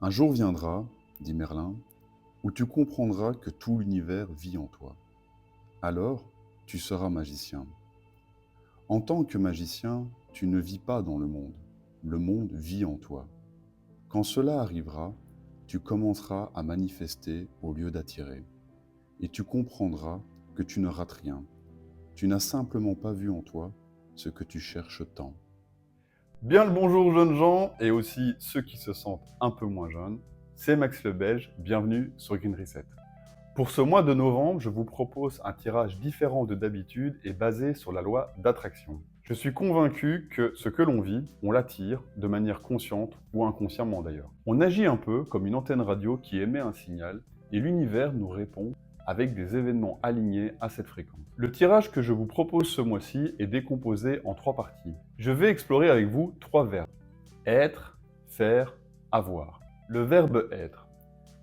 Un jour viendra, dit Merlin, où tu comprendras que tout l'univers vit en toi. Alors, tu seras magicien. En tant que magicien, tu ne vis pas dans le monde vit en toi. Quand cela arrivera, tu commenceras à manifester au lieu d'attirer, et tu comprendras que tu ne rates rien. Tu n'as simplement pas vu en toi ce que tu cherches tant. Bien le bonjour jeunes gens et aussi ceux qui se sentent un peu moins jeunes. C'est Max le Belge, bienvenue sur Green Reset. Pour ce mois de novembre, je vous propose un tirage différent de d'habitude et basé sur la loi d'attraction. Je suis convaincu que ce que l'on vit, on l'attire de manière consciente ou inconsciemment d'ailleurs. On agit un peu comme une antenne radio qui émet un signal et l'univers nous répond avec des événements alignés à cette fréquence. Le tirage que je vous propose ce mois-ci est décomposé en 3 parties. Je vais explorer avec vous 3 verbes. Être, faire, avoir. Le verbe être.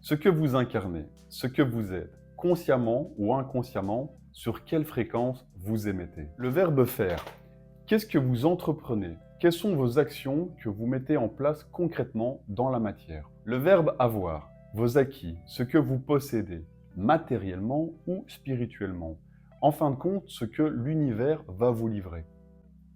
Ce que vous incarnez, ce que vous êtes, consciemment ou inconsciemment, sur quelle fréquence vous émettez. Le verbe faire. Qu'est-ce que vous entreprenez? Quelles sont vos actions que vous mettez en place concrètement dans la matière? Le verbe avoir. Vos acquis, ce que vous possédez, matériellement ou spirituellement. En fin de compte, ce que l'univers va vous livrer.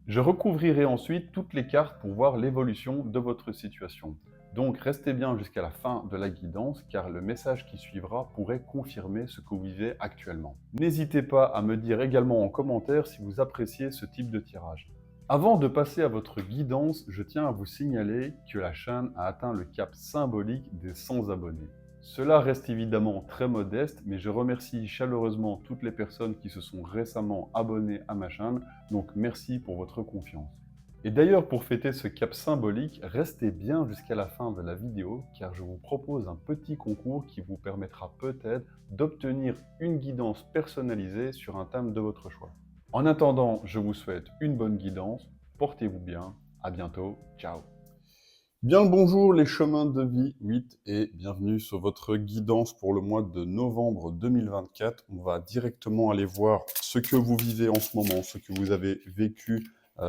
Je recouvrirai ensuite toutes les cartes pour voir l'évolution de votre situation. Donc restez bien jusqu'à la fin de la guidance car le message qui suivra pourrait confirmer ce que vous vivez actuellement. N'hésitez pas à me dire également en commentaire si vous appréciez ce type de tirage. Avant de passer à votre guidance, je tiens à vous signaler que la chaîne a atteint le cap symbolique des 100 abonnés. Cela reste évidemment très modeste, mais je remercie chaleureusement toutes les personnes qui se sont récemment abonnées à ma chaîne, donc merci pour votre confiance. Et d'ailleurs, pour fêter ce cap symbolique, restez bien jusqu'à la fin de la vidéo, car je vous propose un petit concours qui vous permettra peut-être d'obtenir une guidance personnalisée sur un thème de votre choix. En attendant, je vous souhaite une bonne guidance, portez-vous bien, à bientôt, ciao. Bien le bonjour les chemins de vie 8 et bienvenue sur votre guidance pour le mois de novembre 2024. On va directement aller voir ce que vous vivez en ce moment, ce que vous avez vécu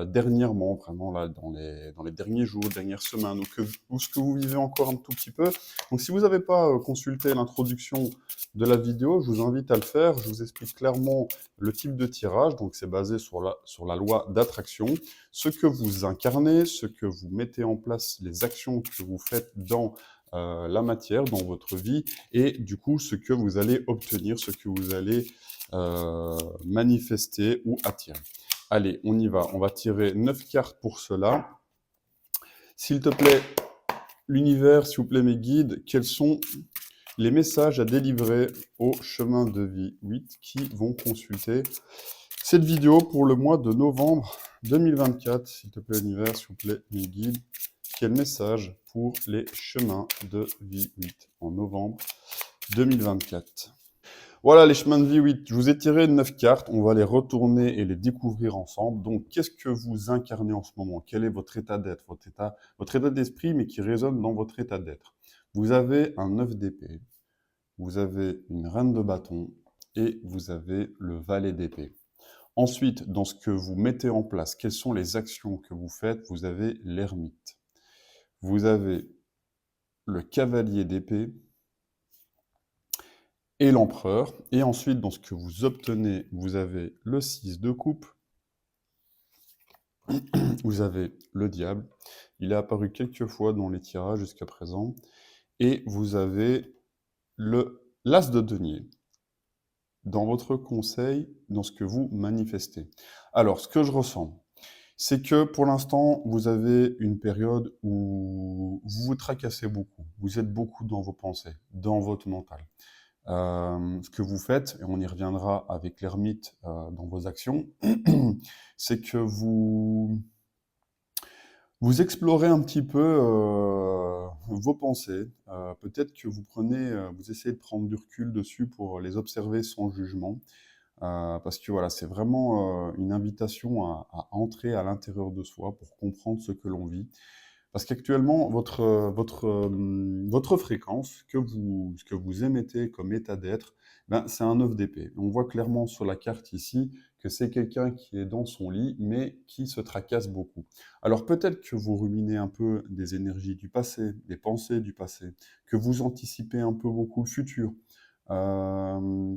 dernièrement, vraiment là dans les derniers jours, dernières semaines, ou ce que vous vivez encore un tout petit peu. Donc si vous n'avez pas consulté l'introduction de la vidéo, je vous invite à le faire. Je vous explique clairement le type de tirage, donc c'est basé sur la loi d'attraction. Ce que vous incarnez, ce que vous mettez en place, les actions que vous faites dans la matière, dans votre vie, et du coup, ce que vous allez obtenir, ce que vous allez manifester ou attirer. Allez, on y va. On va tirer 9 cartes pour cela. S'il te plaît, l'univers, s'il vous plaît, mes guides, quels sont les messages à délivrer au chemin de vie 8 qui vont consulter cette vidéo pour le mois de novembre 2024, s'il te plaît, univers, s'il vous plaît, mes guides. Quel message pour les chemins de vie 8 en novembre 2024? Voilà les chemins de vie 8. Je vous ai tiré 9 cartes. On va les retourner et les découvrir ensemble. Donc, qu'est-ce que vous incarnez en ce moment? Quel est votre état d'être, votre état d'esprit, mais qui résonne dans votre état d'être? Vous avez un 9 d'épée, vous avez une reine de bâton et vous avez le valet d'épée. Ensuite, dans ce que vous mettez en place, quelles sont les actions que vous faites? Vous avez l'ermite. Vous avez le cavalier d'épée et l'empereur. Et ensuite, dans ce que vous obtenez, vous avez le 6 de coupe. Vous avez le diable. Il est apparu quelques fois dans les tirages jusqu'à présent. Et vous avez l'as de denier dans votre conseil, dans ce que vous manifestez. Alors, ce que je ressens, c'est que pour l'instant, vous avez une période où vous vous tracassez beaucoup. Vous êtes beaucoup dans vos pensées, dans votre mental. Ce que vous faites, et on y reviendra avec l'ermite dans vos actions, c'est que vous explorez un petit peu vos pensées. Peut-être que vous essayez de prendre du recul dessus pour les observer sans jugement. Parce que voilà, c'est vraiment une invitation à entrer à l'intérieur de soi pour comprendre ce que l'on vit. Parce qu'actuellement, votre fréquence, ce que vous émettez comme état d'être, ben, c'est un 9 d'épée. On voit clairement sur la carte ici que c'est quelqu'un qui est dans son lit, mais qui se tracasse beaucoup. Alors peut-être que vous ruminez un peu des énergies du passé, des pensées du passé, que vous anticipez un peu beaucoup le futur, euh,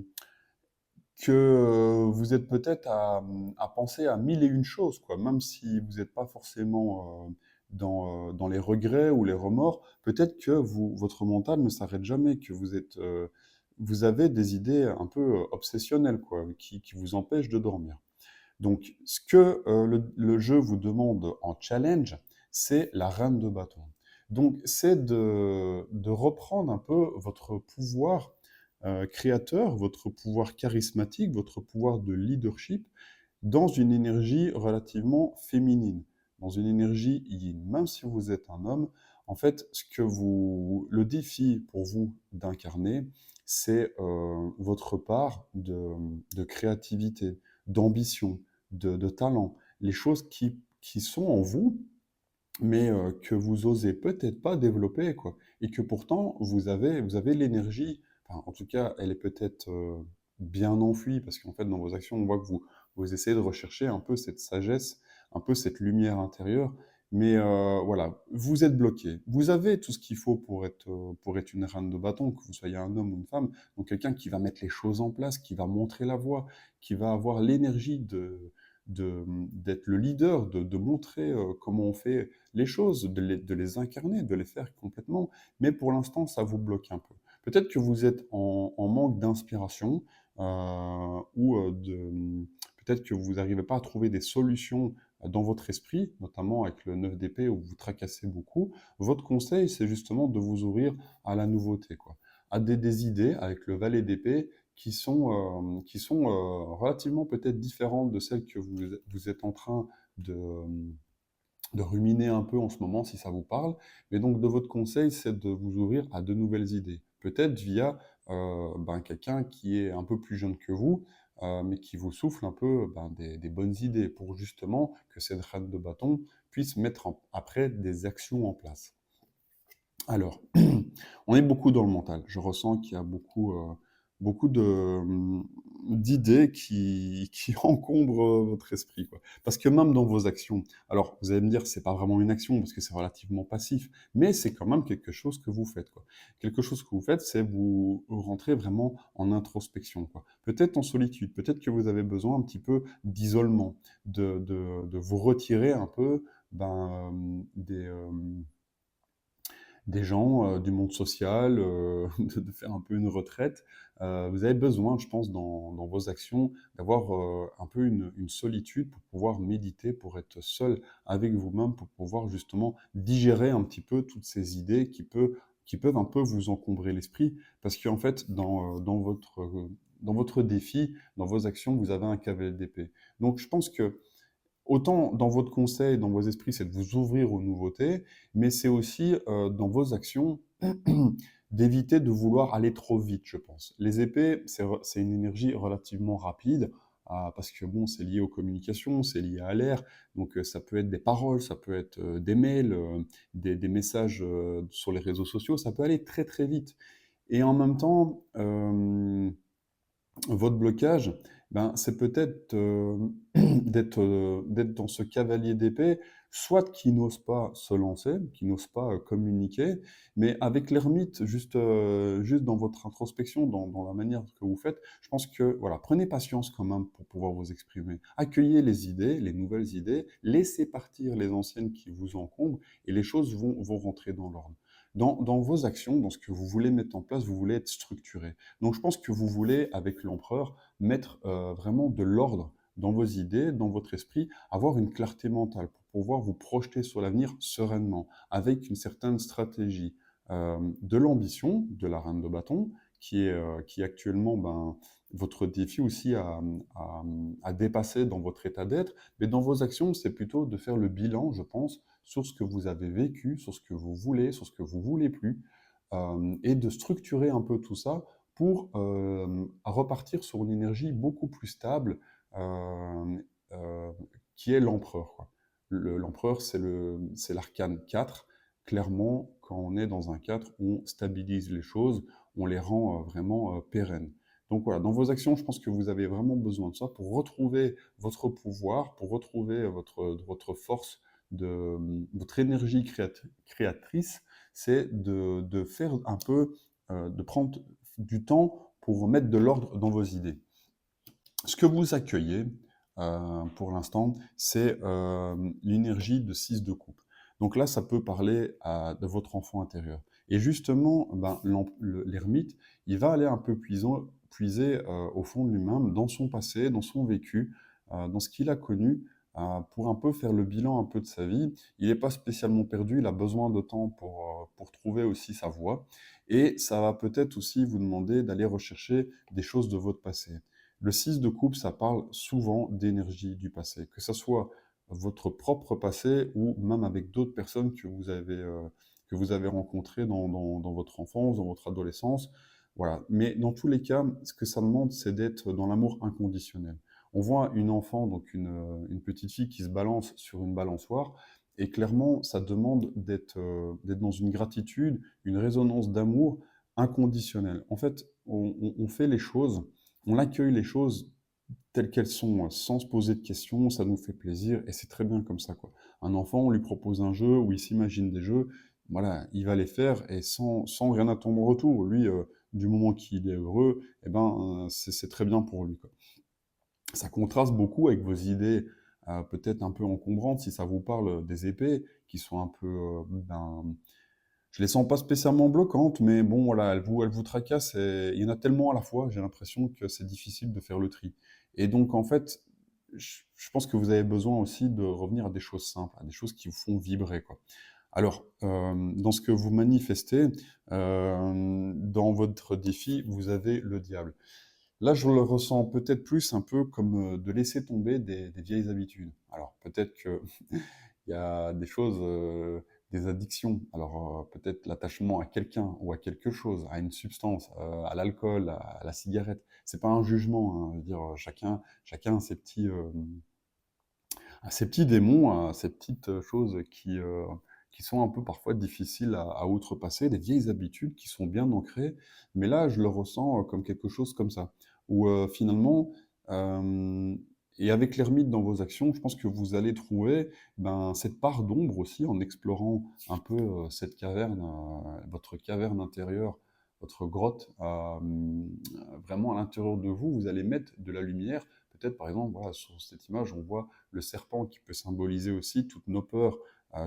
que vous êtes peut-être à penser à mille et une choses, quoi. Même si vous n'êtes pas forcément dans les regrets ou les remords, peut-être que votre mental ne s'arrête jamais, que vous avez des idées un peu obsessionnelles, quoi, qui vous empêchent de dormir. Donc, ce que le jeu vous demande en challenge, c'est la reine de bâton. Donc, c'est de reprendre un peu votre pouvoir créateur, votre pouvoir charismatique, votre pouvoir de leadership dans une énergie relativement féminine, dans une énergie yin. Même si vous êtes un homme, en fait, le défi pour vous d'incarner, c'est votre part de créativité, d'ambition, de talent, les choses qui sont en vous, mais que vous osez peut-être pas développer, quoi. Et que pourtant, vous avez l'énergie, enfin, en tout cas, elle est peut-être bien enfouie, parce qu'en fait, dans vos actions, on voit que vous essayez de rechercher un peu cette sagesse, un peu cette lumière intérieure, mais voilà, vous êtes bloqué. Vous avez tout ce qu'il faut pour être une reine de bâton, que vous soyez un homme ou une femme, donc quelqu'un qui va mettre les choses en place, qui va montrer la voie, qui va avoir l'énergie d'être le leader, de montrer comment on fait les choses, de les incarner, de les faire complètement. Mais pour l'instant, ça vous bloque un peu. Peut-être que vous êtes en manque d'inspiration ou peut-être que vous n'arrivez pas à trouver des solutions dans votre esprit, notamment avec le 9 d'épée où vous tracassez beaucoup. Votre conseil, c'est justement de vous ouvrir à la nouveauté, quoi. À des idées avec le valet d'épée qui sont relativement peut-être différentes de celles que vous êtes en train de ruminer un peu en ce moment, si ça vous parle. Mais donc, de votre conseil, c'est de vous ouvrir à de nouvelles idées. Peut-être via quelqu'un qui est un peu plus jeune que vous, mais qui vous souffle un peu des bonnes idées pour justement que cette reine de bâton puisse mettre après des actions en place. Alors, on est beaucoup dans le mental. Je ressens qu'il y a beaucoup d'idées qui encombrent votre esprit, quoi. Parce que même dans vos actions, alors vous allez me dire, c'est pas vraiment une action parce que c'est relativement passif, mais c'est quand même quelque chose que vous faites, quoi. Quelque chose que vous faites, c'est vous rentrez vraiment en introspection, quoi. Peut-être en solitude, peut-être que vous avez besoin un petit peu d'isolement, de vous retirer un peu des gens du monde social, de faire un peu une retraite. Vous avez besoin, je pense, dans vos actions, d'avoir un peu une solitude pour pouvoir méditer, pour être seul avec vous-même, pour pouvoir justement digérer un petit peu toutes ces idées qui peuvent un peu vous encombrer l'esprit. Parce qu'en fait, dans votre défi, dans vos actions, vous avez un cavalier d'épée. Donc je pense que autant dans votre conseil, dans vos esprits, c'est de vous ouvrir aux nouveautés, mais c'est aussi dans vos actions d'éviter de vouloir aller trop vite, je pense. Les épées, c'est une énergie relativement rapide, parce que bon, c'est lié aux communications, c'est lié à l'air, donc ça peut être des paroles, ça peut être des mails, des messages sur les réseaux sociaux, ça peut aller très très vite. Et en même temps, votre blocage, c'est peut-être d'être dans ce cavalier d'épée, soit qui n'ose pas se lancer, qui n'ose pas communiquer, mais avec l'ermite, juste dans votre introspection, dans la manière que vous faites, je pense que voilà, prenez patience quand même pour pouvoir vous exprimer. Accueillez les idées, les nouvelles idées, laissez partir les anciennes qui vous encombrent, et les choses vont rentrer dans l'ordre. Dans vos actions, dans ce que vous voulez mettre en place, vous voulez être structuré. Donc je pense que vous voulez, avec l'empereur, mettre vraiment de l'ordre dans vos idées, dans votre esprit, avoir une clarté mentale pour pouvoir vous projeter sur l'avenir sereinement, avec une certaine stratégie, de l'ambition de la reine de bâton, qui est actuellement votre défi aussi à, à dépasser dans votre état d'être, mais dans vos actions, c'est plutôt de faire le bilan, je pense, sur ce que vous avez vécu, sur ce que vous voulez, sur ce que vous voulez plus, et de structurer un peu tout ça pour repartir sur une énergie beaucoup plus stable, euh, euh, qui est l'empereur, quoi. L'empereur, c'est l'arcane 4. Clairement, quand on est dans un 4, on stabilise les choses, on les rend vraiment pérennes. Donc voilà, dans vos actions, je pense que vous avez vraiment besoin de ça pour retrouver votre pouvoir, pour retrouver votre force, votre énergie créatrice, c'est de faire un peu, de prendre du temps pour mettre de l'ordre dans vos idées. Ce que vous accueillez, pour l'instant, c'est l'énergie de 6 de coupe. Donc là, ça peut parler de votre enfant intérieur. Et justement, ben, l'ermite, il va aller un peu puiser au fond de lui-même, dans son passé, dans son vécu, dans ce qu'il a connu, pour un peu faire le bilan un peu de sa vie. Il n'est pas spécialement perdu, il a besoin de temps pour trouver aussi sa voie. Et ça va peut-être aussi vous demander d'aller rechercher des choses de votre passé. Le 6 de coupe, ça parle souvent d'énergie du passé, que ce soit votre propre passé ou même avec d'autres personnes que vous avez rencontrées dans votre enfance, dans votre adolescence. Voilà. Mais dans tous les cas, ce que ça demande, c'est d'être dans l'amour inconditionnel. On voit une enfant, donc une petite fille qui se balance sur une balançoire, et clairement, ça demande d'être dans une gratitude, une résonance d'amour inconditionnelle. En fait, on fait les choses, on accueille les choses telles qu'elles sont, sans se poser de questions, ça nous fait plaisir et c'est très bien comme ça, quoi. Un enfant, on lui propose un jeu où il s'imagine des jeux, voilà, il va les faire et sans rien attendre en retour. Lui, du moment qu'il est heureux, eh ben, c'est très bien pour lui, quoi. Ça contraste beaucoup avec vos idées, peut-être un peu encombrantes, si ça vous parle, des épées, qui sont un peu, ben, je les sens pas spécialement bloquantes, mais bon, voilà, elles vous tracassent et il y en a tellement à la fois, j'ai l'impression que c'est difficile de faire le tri. Et donc, en fait, je pense que vous avez besoin aussi de revenir à des choses simples, à des choses qui vous font vibrer, quoi. Alors, dans ce que vous manifestez, dans votre défi, vous avez le diable. Là, je le ressens peut-être plus un peu comme de laisser tomber des vieilles habitudes. Alors, peut-être que il y a des choses, des addictions. Alors, peut-être l'attachement à quelqu'un ou à quelque chose, à une substance, à l'alcool, à la cigarette. C'est pas un jugement, hein. Je veux dire, chacun a ses petits démons, a ses petites choses qui sont un peu parfois difficiles à outrepasser, des vieilles habitudes qui sont bien ancrées. Mais là, je le ressens comme quelque chose comme ça, où finalement, euh, et avec l'ermite dans vos actions, je pense que vous allez trouver ben, cette part d'ombre aussi en explorant un peu cette caverne, votre caverne intérieure, votre grotte, vraiment à l'intérieur de vous, vous allez mettre de la lumière. Peut-être, par exemple, voilà, sur cette image, on voit le serpent qui peut symboliser aussi toutes nos peurs,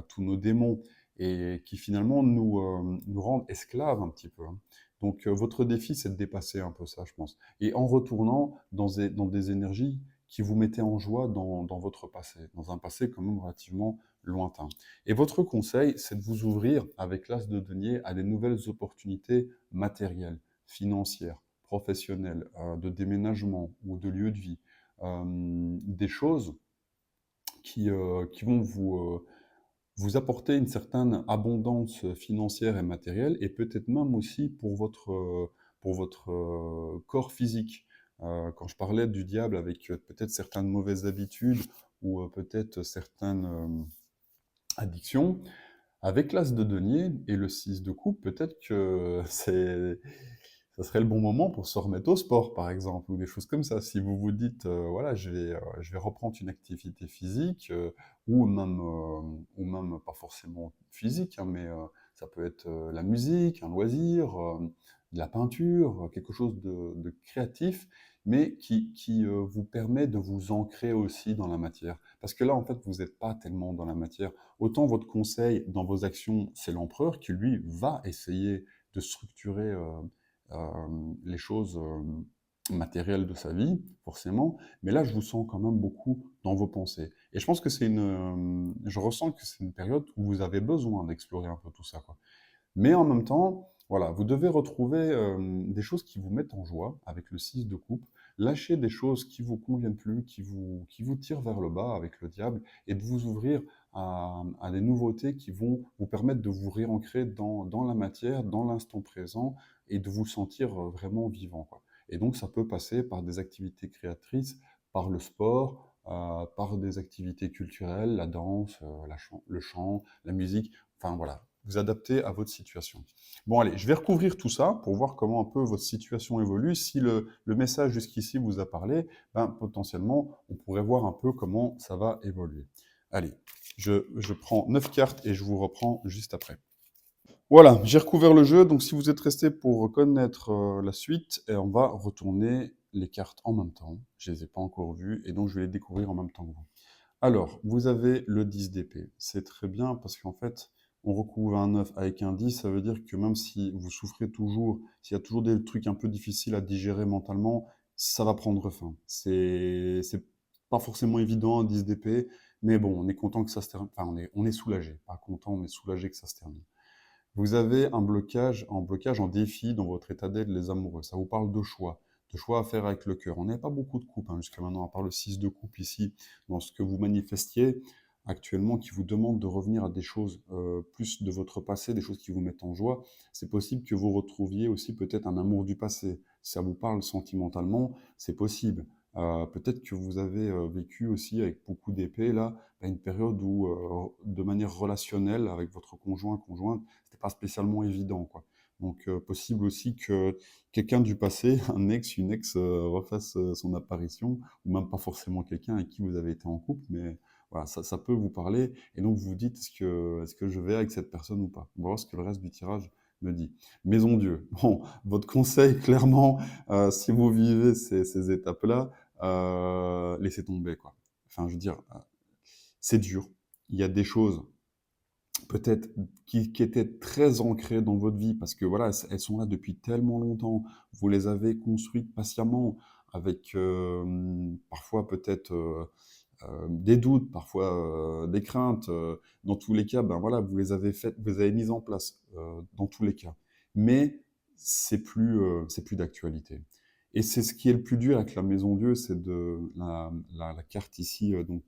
tous nos démons, et qui finalement nous rendent esclaves un petit peu, hein. Donc votre défi, c'est de dépasser un peu ça, je pense. Et en retournant dans des énergies qui vous mettaient en joie dans votre passé, dans un passé quand même relativement lointain. Et votre conseil, c'est de vous ouvrir avec l'as de denier à des nouvelles opportunités matérielles, financières, professionnelles, de déménagement ou de lieu de vie. Des choses qui vont vous apporter une certaine abondance financière et matérielle, et peut-être même aussi pour votre corps physique. Quand je parlais du diable avec peut-être certaines mauvaises habitudes ou peut-être certaines addictions, avec l'as de denier et le 6 de coupe, peut-être que ça serait le bon moment pour se remettre au sport, par exemple, ou des choses comme ça. Si vous vous dites, voilà, je vais reprendre une activité physique, ou même pas forcément physique, hein, mais ça peut être la musique, un loisir, de la peinture, quelque chose de créatif, mais qui vous permet de vous ancrer aussi dans la matière. Parce que là, en fait, vous n'êtes pas tellement dans la matière. Autant votre conseil dans vos actions, c'est l'empereur qui, lui, va essayer de structurer les choses matérielles de sa vie, forcément. Mais là, je vous sens quand même beaucoup dans vos pensées. Et je pense que je ressens que c'est une période où vous avez besoin d'explorer un peu tout ça, quoi. Mais en même temps, voilà, vous devez retrouver des choses qui vous mettent en joie avec le 6 de coupe, lâcher des choses qui vous conviennent plus, qui vous tirent vers le bas avec le diable, et de vous ouvrir à des nouveautés qui vont vous permettre de vous réancrer dans la matière, dans l'instant présent, et de vous sentir vraiment vivant, quoi. Et donc ça peut passer par des activités créatrices, par le sport, par des activités culturelles, la danse, le chant, la musique, enfin voilà, vous adapter à votre situation. Bon, allez, je vais recouvrir tout ça pour voir comment un peu votre situation évolue. Si le message jusqu'ici vous a parlé, ben, potentiellement, on pourrait voir un peu comment ça va évoluer. Allez, je prends 9 cartes et je vous reprends juste après. Voilà, j'ai recouvert le jeu, donc si vous êtes resté pour connaître la suite, on va retourner les cartes en même temps. Je ne les ai pas encore vues, et donc je vais les découvrir en même temps que vous. Alors, vous avez le 10 d'épée. C'est très bien parce qu'en fait, on recouvre un 9 avec un 10, ça veut dire que même si vous souffrez toujours, s'il y a toujours des trucs un peu difficiles à digérer mentalement, ça va prendre fin. C'est pas forcément évident un 10 d'épée, mais bon, on est content que ça se termine. Enfin, on est soulagé. Pas content, on est soulagé que ça se termine. Vous avez un blocage, en défi dans votre état d'être, les amoureux. Ça vous parle de choix à faire avec le cœur. On n'avait pas beaucoup de coupes jusqu'à maintenant, à part le 6 de coupe ici, dans ce que vous manifestiez actuellement, qui vous demande de revenir à des choses plus de votre passé, des choses qui vous mettent en joie. C'est possible que vous retrouviez aussi peut-être un amour du passé. Si ça vous parle sentimentalement, c'est possible. Peut-être que vous avez vécu aussi avec beaucoup d'épées, là, une période où, de manière relationnelle, avec votre conjoint, conjointe, c'était pas spécialement évident, quoi. Donc, possible aussi que quelqu'un du passé, un ex, une ex, refasse son apparition, ou même pas forcément quelqu'un avec qui vous avez été en couple, mais voilà, ça peut vous parler, et donc vous vous dites, est-ce que je vais avec cette personne ou pas? On va voir ce que le reste du tirage me dit. Maison Dieu. Bon, votre conseil, clairement, si vous vivez ces étapes-là, laissez tomber, quoi. Enfin, je veux dire, c'est dur. Il y a des choses peut-être qui étaient très ancrées dans votre vie parce que voilà, elles sont là depuis tellement longtemps. Vous les avez construites patiemment avec parfois peut-être des doutes, parfois des craintes. Dans tous les cas, ben voilà, vous les avez faites, vous les avez mises en place dans tous les cas. Mais c'est plus d'actualité. Et c'est ce qui est le plus dur avec la Maison Dieu, c'est de la carte ici donc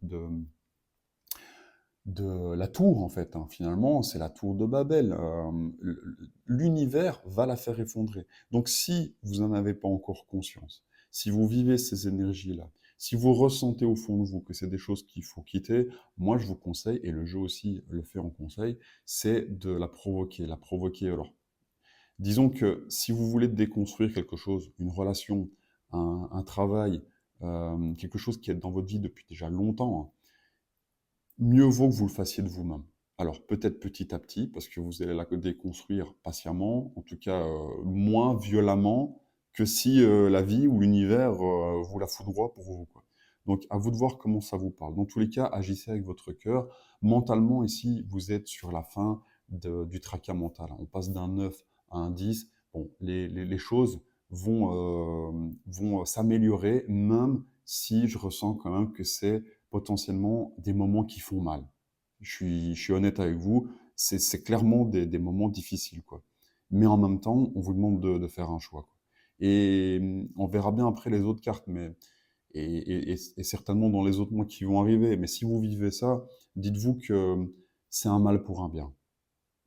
de la tour, en fait. Finalement, c'est la tour de Babel. L'univers va la faire effondrer. Donc, si vous n'en avez pas encore conscience, si vous vivez ces énergies-là, si vous ressentez au fond de vous que c'est des choses qu'il faut quitter, moi, je vous conseille, et le jeu aussi le fait en conseil, c'est de la provoquer. La provoquer, alors, disons que si vous voulez déconstruire quelque chose, une relation, un travail, quelque chose qui est dans votre vie depuis déjà longtemps, hein, mieux vaut que vous le fassiez de vous-même. Alors peut-être petit à petit, parce que vous allez la déconstruire patiemment, en tout cas moins violemment que si la vie ou l'univers vous la foudroie pour vous, quoi. Donc à vous de voir comment ça vous parle. Dans tous les cas, agissez avec votre cœur. Mentalement, ici, vous êtes sur la fin du tracas mental. On passe d'un 9 à un 10. Bon, les choses vont s'améliorer, même si je ressens quand même que c'est potentiellement des moments qui font mal. Je suis honnête avec vous, c'est clairement des moments difficiles, quoi. Mais en même temps, on vous demande de faire un choix, quoi. Et on verra bien après les autres cartes, mais et certainement dans les autres mois qui vont arriver. Mais si vous vivez ça, dites-vous que c'est un mal pour un bien.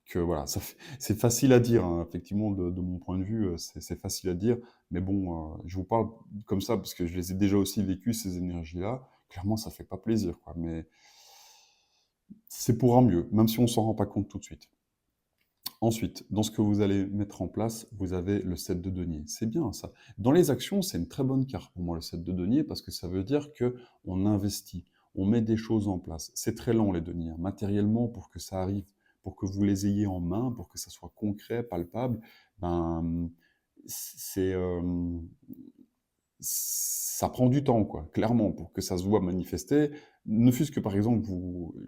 Que voilà, c'est facile à dire, hein, effectivement, de mon point de vue, c'est facile à dire. Mais bon, je vous parle comme ça parce que je les ai déjà aussi vécues, ces énergies-là. Clairement, ça fait pas plaisir, quoi. Mais c'est pour un mieux, même si on s'en rend pas compte tout de suite. Ensuite, dans ce que vous allez mettre en place, vous avez le 7 de denier. C'est bien ça. Dans les actions, c'est une très bonne carte pour moi, le 7 de denier, parce que ça veut dire que on investit, on met des choses en place. C'est très lent, les deniers, hein. Matériellement, pour que ça arrive, pour que vous les ayez en main, pour que ça soit concret, palpable, ben, c'est, ça prend du temps, quoi, clairement, pour que ça se voit manifester. Ne fût-ce que, par exemple,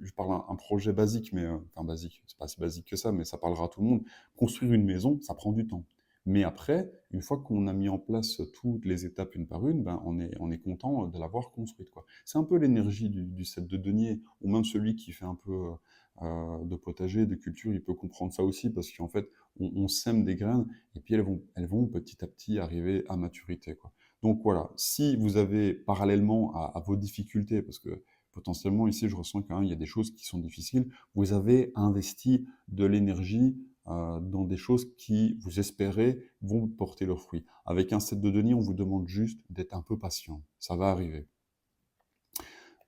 je parle un projet basique, mais enfin basique, c'est pas si basique que ça, mais ça parlera à tout le monde. Construire une maison, ça prend du temps. Mais après, une fois qu'on a mis en place toutes les étapes une par une, ben, on est content de l'avoir construite, quoi. C'est un peu l'énergie du 7 de denier, ou même celui qui fait un peu de potager, de culture, il peut comprendre ça aussi, parce qu'en fait, on sème des graines, et puis elles vont petit à petit arriver à maturité, quoi. Donc voilà, si vous avez parallèlement à vos difficultés, parce que potentiellement ici je ressens quand même il y a des choses qui sont difficiles, vous avez investi de l'énergie dans des choses qui, vous espérez, vont porter leurs fruits. Avec un 7 de denier, on vous demande juste d'être un peu patient. Ça va arriver.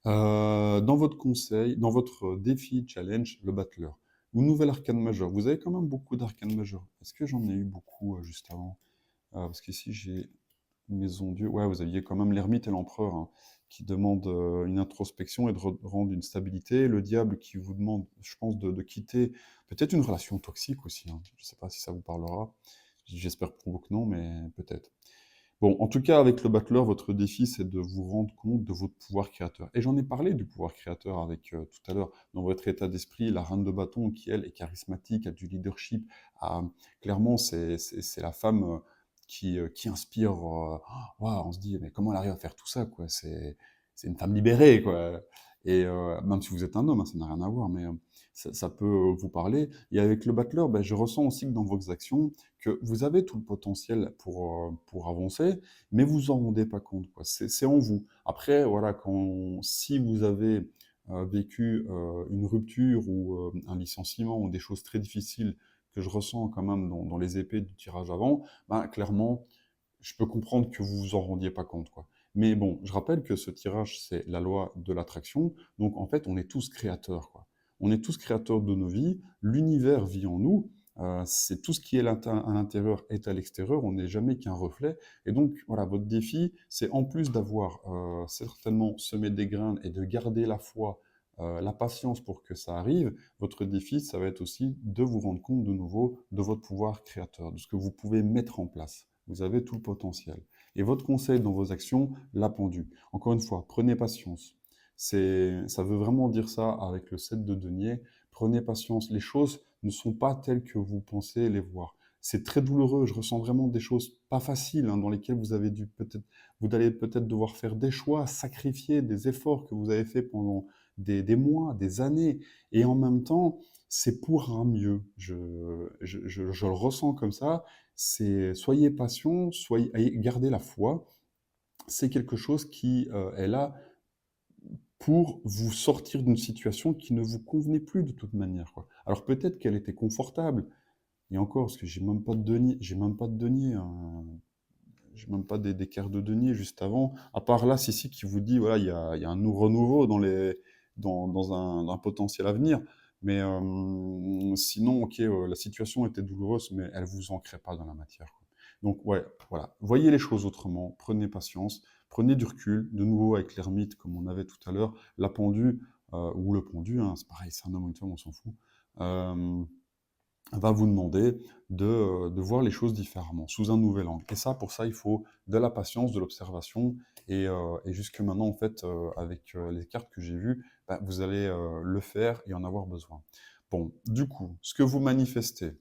Dans votre conseil, dans votre défi challenge, le battleur. ou nouvelle arcane majeure. Vous avez quand même beaucoup d'arcanes majeures. Est-ce que j'en ai eu beaucoup juste avant? Parce qu'ici, j'ai Maison Dieu. Ouais, vous aviez quand même l'ermite et l'empereur hein, qui demandent une introspection et de rendre une stabilité. Le diable qui vous demande, je pense, de quitter peut-être une relation toxique aussi. Hein. Je ne sais pas si ça vous parlera. J'espère pour vous que non, mais peut-être. Bon, en tout cas, avec le battleur, votre défi, c'est de vous rendre compte de votre pouvoir créateur. Et j'en ai parlé du pouvoir créateur avec tout à l'heure, dans votre état d'esprit, la reine de bâton qui, elle, est charismatique, a du leadership. Clairement, c'est la femme qui inspire. Waouh, on se dit, mais comment elle arrive à faire tout ça, quoi? C'est une femme libérée, quoi. Et même si vous êtes un homme, hein, ça n'a rien à voir, mais ça peut vous parler. Et avec le battleur, ben, je ressens aussi que dans vos actions, que vous avez tout le potentiel pour avancer, mais vous en rendez pas compte, quoi. C'est en vous. Après, voilà, si vous avez vécu une rupture ou un licenciement ou des choses très difficiles que je ressens quand même dans les épées du tirage avant, ben, clairement, je peux comprendre que vous vous en rendiez pas compte, quoi. Mais bon, je rappelle que ce tirage, c'est la loi de l'attraction. Donc, en fait, on est tous créateurs, quoi. On est tous créateurs de nos vies. L'univers vit en nous. C'est tout ce qui est à l'intérieur est à l'extérieur. On n'est jamais qu'un reflet. Et donc, voilà, votre défi, c'est en plus d'avoir certainement semé des graines et de garder la foi, la patience pour que ça arrive, votre défi, ça va être aussi de vous rendre compte de nouveau de votre pouvoir créateur, de ce que vous pouvez mettre en place. Vous avez tout le potentiel. Et votre conseil dans vos actions, la pendule. Encore une fois, prenez patience. Ça veut vraiment dire ça avec le 7 de denier. Prenez patience. Les choses ne sont pas telles que vous pensez les voir. C'est très douloureux. Je ressens vraiment des choses pas faciles hein, dans lesquelles vous allez peut-être devoir faire des choix, sacrifier des efforts que vous avez fait pendant des mois, des années. Et en même temps, c'est pour un mieux. Je le ressens comme ça. Soyez patient, gardez la foi. C'est quelque chose qui est là pour vous sortir d'une situation qui ne vous convenait plus de toute manière, quoi. Alors peut-être qu'elle était confortable, et encore, parce que j'ai même pas de denier, hein, j'ai même pas des cartes de denier juste avant, à part là, Sissi qui vous dit, voilà, il y a un renouveau dans un potentiel avenir, mais sinon, ok, la situation était douloureuse, mais elle vous ancrait pas dans la matière, quoi. Donc ouais, voilà, voyez les choses autrement, prenez patience, prenez du recul, de nouveau avec l'ermite, comme on avait tout à l'heure, la pendue, ou le pendu, hein, c'est pareil, c'est un homme ou une femme, on s'en fout, euh, va vous demander de voir les choses différemment, sous un nouvel angle. Et ça, pour ça, il faut de la patience, de l'observation. Et jusque maintenant, en fait, avec les cartes que j'ai vues, bah, vous allez le faire et en avoir besoin. Bon, du coup, ce que vous manifestez,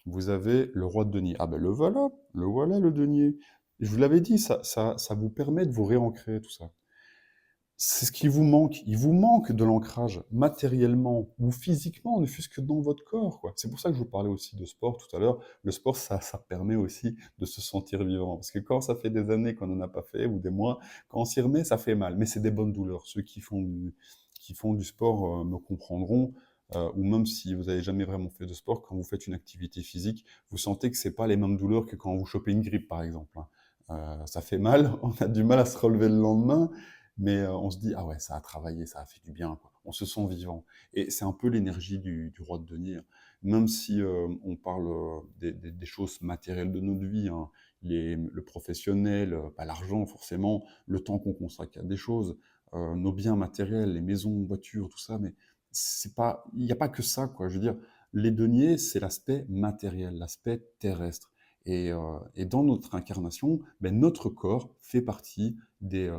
vous avez le roi de denier. Ah ben le voilà le denier. Je vous l'avais dit, ça vous permet de vous réancrer, tout ça. C'est ce qui vous manque. Il vous manque de l'ancrage matériellement ou physiquement, ne fût-ce que dans votre corps, quoi. C'est pour ça que je vous parlais aussi de sport tout à l'heure. Le sport, ça permet aussi de se sentir vivant. Parce que quand ça fait des années qu'on n'en a pas fait, ou des mois, quand on s'y remet, ça fait mal. Mais c'est des bonnes douleurs. Ceux qui font du sport me comprendront. Ou même si vous n'avez jamais vraiment fait de sport, quand vous faites une activité physique, vous sentez que c'est pas les mêmes douleurs que quand vous chopez une grippe, par exemple, hein. Ça fait mal, on a du mal à se relever le lendemain, mais on se dit, ah ouais, ça a travaillé, ça a fait du bien, quoi. On se sent vivant. Et c'est un peu l'énergie du roi de denier, hein. Même si on parle des choses matérielles de notre vie, hein, le professionnel, pas l'argent forcément, le temps qu'on consacre à des choses, nos biens matériels, les maisons, voitures, tout ça, mais il n'y a pas que ça, quoi. Je veux dire, les deniers, c'est l'aspect matériel, l'aspect terrestre. Et dans notre incarnation, ben, notre corps fait partie des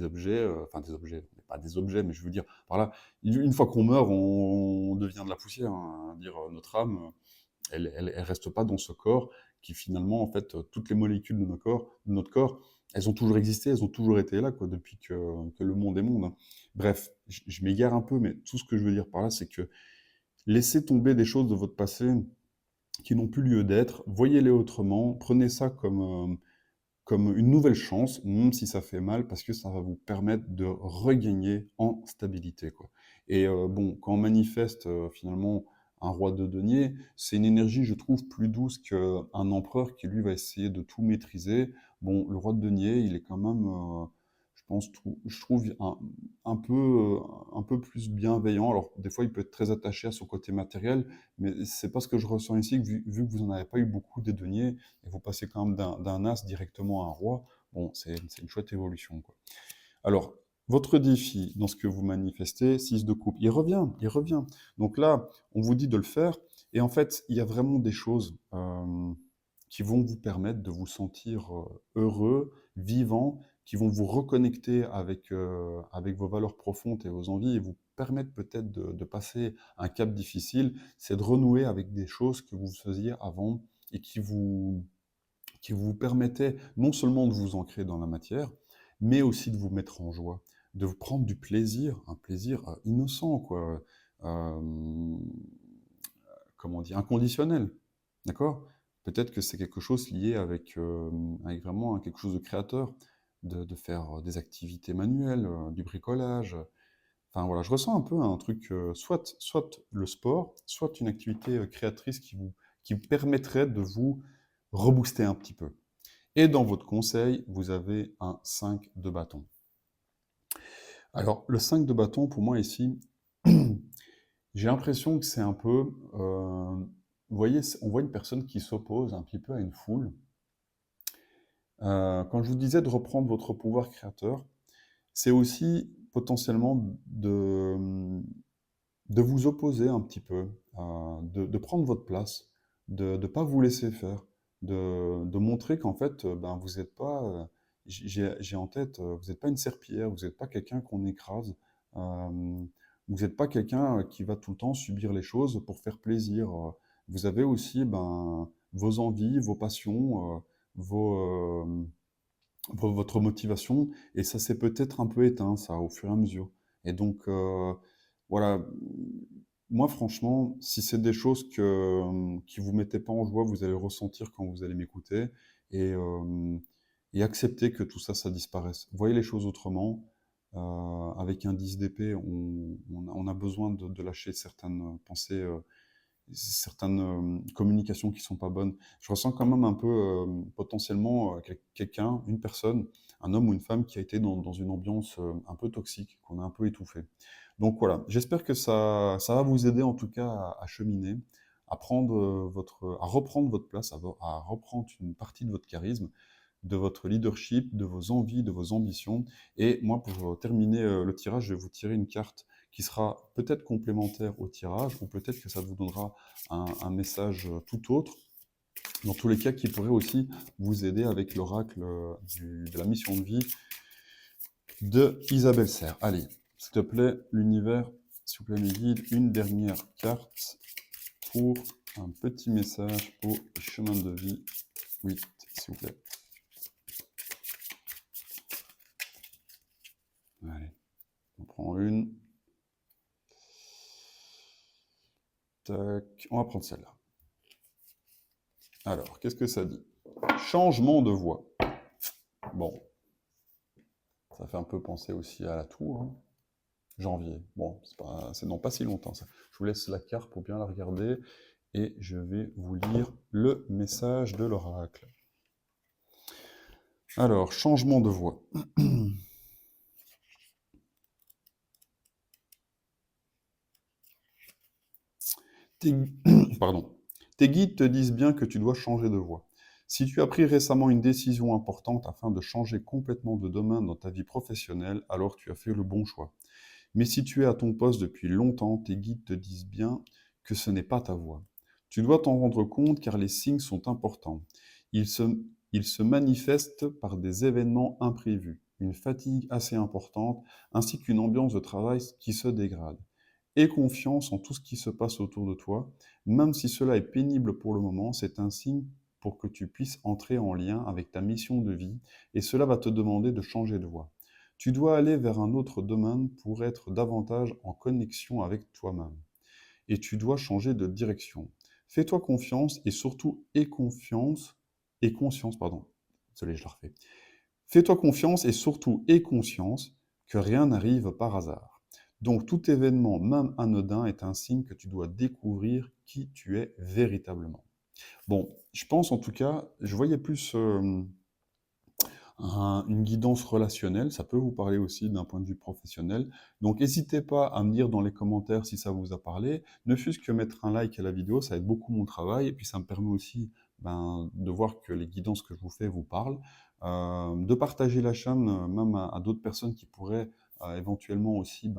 objets, enfin des objets, pas des objets, mais je veux dire, par là, une fois qu'on meurt, on devient de la poussière, hein, dire notre âme, elle reste pas dans ce corps qui finalement, en fait, toutes les molécules de notre corps, elles ont toujours existé, elles ont toujours été là, quoi, depuis que le monde est monde, hein. Bref, je m'égare un peu, mais tout ce que je veux dire par là, c'est que laissez tomber des choses de votre passé qui n'ont plus lieu d'être, voyez-les autrement, prenez ça comme une nouvelle chance, même si ça fait mal, parce que ça va vous permettre de regagner en stabilité, quoi. Et bon, quand on manifeste finalement un roi de denier, c'est une énergie, je trouve, plus douce qu'un empereur qui, lui, va essayer de tout maîtriser. Bon, le roi de denier, il est quand même, je je trouve un peu plus bienveillant. Alors, des fois, il peut être très attaché à son côté matériel, mais c'est pas ce que je ressens ici, que vu que vous n'en avez pas eu beaucoup des deniers, et vous passez quand même d'un as directement à un roi, bon, c'est une chouette évolution, quoi. Alors, votre défi dans ce que vous manifestez, 6 de coupe, il revient, il revient. Donc là, on vous dit de le faire, et en fait, il y a vraiment des choses qui vont vous permettre de vous sentir heureux, vivant, qui vont vous reconnecter avec vos valeurs profondes et vos envies, et vous permettre peut-être de passer un cap difficile, c'est de renouer avec des choses que vous faisiez avant et qui vous permettait non seulement de vous ancrer dans la matière, mais aussi de vous mettre en joie, de vous prendre du plaisir, un plaisir innocent, quoi, euh, comment dire, inconditionnel, d'accord? Peut-être que c'est quelque chose lié avec vraiment quelque chose de créateur, de faire des activités manuelles, du bricolage. Enfin voilà, je ressens un peu un truc, soit le sport, soit une activité créatrice qui vous permettrait de vous rebooster un petit peu. Et dans votre conseil, vous avez un 5 de bâton. Alors, le 5 de bâton, pour moi ici, j'ai l'impression que c'est un peu... vous voyez, on voit une personne qui s'oppose un petit peu à une foule. Quand je vous disais de reprendre votre pouvoir créateur, c'est aussi potentiellement de vous opposer un petit peu, de prendre votre place, de ne pas vous laisser faire, de montrer qu'en fait, ben, vous n'êtes pas, j'ai en tête, vous n'êtes pas une serpillière, vous n'êtes pas quelqu'un qu'on écrase, vous n'êtes pas quelqu'un qui va tout le temps subir les choses pour faire plaisir. Vous avez aussi ben, vos envies, vos passions, vos, votre motivation, et ça s'est peut-être un peu éteint, ça, au fur et à mesure. Et donc, voilà, moi, franchement, si c'est des choses qui vous mettaient pas en joie, vous allez le ressentir quand vous allez m'écouter, et, euh, et accepter que tout ça, ça disparaisse. Voyez les choses autrement. Avec un 10 d'épée, on a besoin de lâcher certaines pensées, certaines communications qui sont pas bonnes. Je ressens quand même un peu potentiellement quelqu'un, une personne, un homme ou une femme qui a été dans une ambiance un peu toxique, qu'on a un peu étouffé. Donc voilà, j'espère que ça va vous aider en tout cas à cheminer, à prendre à reprendre votre place, à reprendre une partie de votre charisme, de votre leadership, de vos envies, de vos ambitions. Et moi, pour terminer le tirage, je vais vous tirer une carte qui sera peut-être complémentaire au tirage, ou peut-être que ça vous donnera un message tout autre. Dans tous les cas, qui pourrait aussi vous aider avec l'oracle de la mission de vie de Isabelle Serre. Allez, s'il te plaît, l'univers, s'il vous plaît, mes guides, une dernière carte pour un petit message au chemin de vie 8, s'il vous plaît. Allez, on prend une. Tac, on va prendre celle-là. Alors, qu'est-ce que ça dit? Changement de voix. Bon, ça fait un peu penser aussi à la tour, hein. Janvier. Bon, c'est dans pas si longtemps ça. Je vous laisse la carte pour bien la regarder et je vais vous lire le message de l'oracle. Alors, changement de voix. Pardon. Tes guides te disent bien que tu dois changer de voie. Si tu as pris récemment une décision importante afin de changer complètement de domaine dans ta vie professionnelle, alors tu as fait le bon choix. Mais si tu es à ton poste depuis longtemps, tes guides te disent bien que ce n'est pas ta voie. Tu dois t'en rendre compte car les signes sont importants. Ils se, ils se manifestent par des événements imprévus, une fatigue assez importante, ainsi qu'une ambiance de travail qui se dégrade. Aie confiance en tout ce qui se passe autour de toi, même si cela est pénible pour le moment, c'est un signe pour que tu puisses entrer en lien avec ta mission de vie, et cela va te demander de changer de voie. Tu dois aller vers un autre domaine pour être davantage en connexion avec toi-même. Et tu dois changer de direction. Fais-toi confiance et surtout aie confiance et conscience, pardon. Désolé, je la refais. Fais-toi confiance et surtout aie conscience que rien n'arrive par hasard. Donc tout événement, même anodin, est un signe que tu dois découvrir qui tu es véritablement. Bon, je pense en tout cas, je voyais plus une guidance relationnelle, ça peut vous parler aussi d'un point de vue professionnel. Donc n'hésitez pas à me dire dans les commentaires si ça vous a parlé. Ne fût-ce que mettre un like à la vidéo, ça aide beaucoup mon travail et puis ça me permet aussi de voir que les guidances que je vous fais vous parlent. De partager la chaîne même à d'autres personnes qui pourraient éventuellement aussi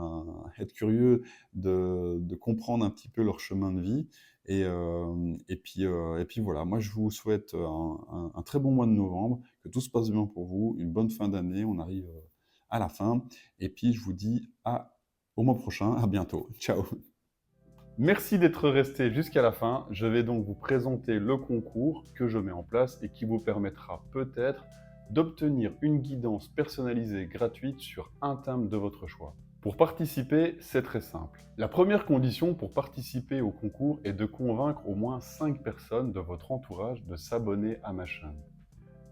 être curieux de comprendre un petit peu leur chemin de vie. Et puis voilà, moi je vous souhaite un très bon mois de novembre, que tout se passe bien pour vous, une bonne fin d'année, on arrive à la fin. Et puis je vous dis au mois prochain, à bientôt. Ciao. Merci d'être resté jusqu'à la fin. Je vais donc vous présenter le concours que je mets en place et qui vous permettra peut-être d'obtenir une guidance personnalisée gratuite sur un thème de votre choix. Pour participer, c'est très simple. La première condition pour participer au concours est de convaincre au moins 5 personnes de votre entourage de s'abonner à ma chaîne.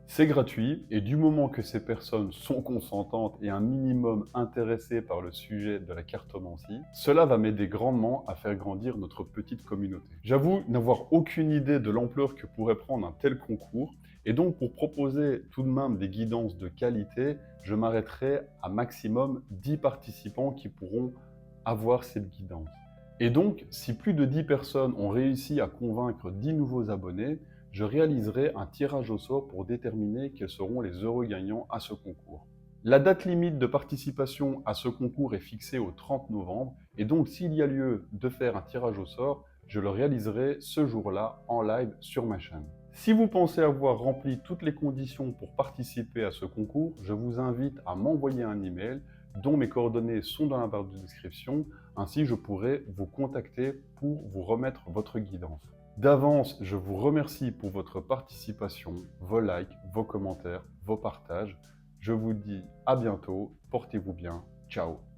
C'est gratuit et du moment que ces personnes sont consentantes et un minimum intéressées par le sujet de la cartomancie, cela va m'aider grandement à faire grandir notre petite communauté. J'avoue n'avoir aucune idée de l'ampleur que pourrait prendre un tel concours et donc pour proposer tout de même des guidances de qualité, je m'arrêterai à maximum 10 participants qui pourront avoir cette guidance. Et donc, si plus de 10 personnes ont réussi à convaincre 10 nouveaux abonnés, je réaliserai un tirage au sort pour déterminer quels seront les heureux gagnants à ce concours. La date limite de participation à ce concours est fixée au 30 novembre et donc s'il y a lieu de faire un tirage au sort, je le réaliserai ce jour-là en live sur ma chaîne. Si vous pensez avoir rempli toutes les conditions pour participer à ce concours, je vous invite à m'envoyer un email dont mes coordonnées sont dans la barre de description, ainsi je pourrai vous contacter pour vous remettre votre guidance. D'avance, je vous remercie pour votre participation, vos likes, vos commentaires, vos partages. Je vous dis à bientôt, portez-vous bien, ciao.